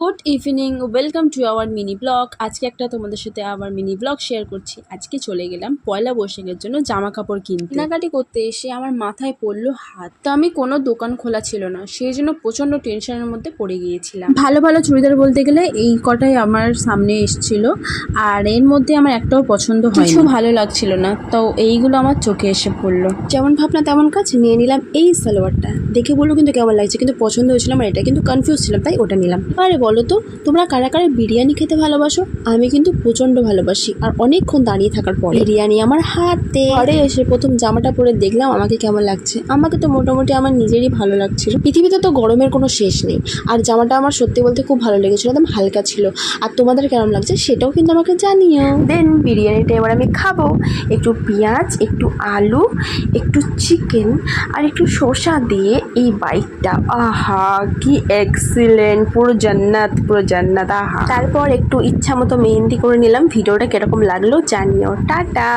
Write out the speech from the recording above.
Good evening, welcome to our mini blog. আজকে একটা তোমাদের সাথে আবার মিনি ব্লগ শেয়ার করছি। আজকে চলে গেলাম পয়লা বৈশাখের জন্য জামা কাপড় কিনতে। কেনাকাটি করতে এসে আমার মাথায় পড়লো হাত। তো আমি কোনো দোকান খোলা ছিল না, সেই জন্য প্রচণ্ড টেনশনের মধ্যে পড়ে গিয়েছিলাম। ভালো ভালো চুড়িদার বলতে গেলে এই কটাই আমার সামনে এসেছিল, আর এর মধ্যে আমার একটাও পছন্দ হয়, কিছু ভালো লাগছিল না। তো এইগুলো আমার চোখে এসে পড়লো। যেমন ভাবনা তেমন কাজ, নিয়ে নিলাম এই সালোয়ারটা। দেখে বললো কিন্তু কেমন লাগছে, কিন্তু পছন্দ হয়েছিল আমার এটা, কিন্তু কনফিউজ ছিলাম তাই ওটা নিলাম। আরে বলো তো, তোমরা কারা কারা বিরিয়ানি খেতে ভালোবাসো? আমি কিন্তু প্রচণ্ড ভালোবাসি। আর অনেকক্ষণ দাঁড়িয়ে থাকার পর বিরিয়ানি আমার হাতে। ঘরে এসে প্রথম জামাটা পরে দেখলাম আমাকে কেমন লাগছে। আমাকে তো মোটামুটি আমার নিজেরই ভালো লাগছিল। পৃথিবীতে তো গরমের কোনো শেষ নেই, আর জামাটা আমার সত্যি বলতে খুব ভালো লেগেছিল, একদম হালকা ছিল। আর তোমাদের কেমন লাগছে সেটাও কিন্তু আমাকে জানিও। দেন বিরিয়ানিটা এবার আমি খাবো। একটু পেঁয়াজ, একটু আলু, একটু চিকেন আর একটু শসা দিয়ে এই বাইটটা, আহা কি এক্সিলেন্ট, পুরো জান্নাত, পুরো জান্নাত, আহা। তারপর একটু ইচ্ছা মতো মেহেন্দি করে নিলাম। ভিডিওটা কিরকম লাগলো জানিও। টাটা।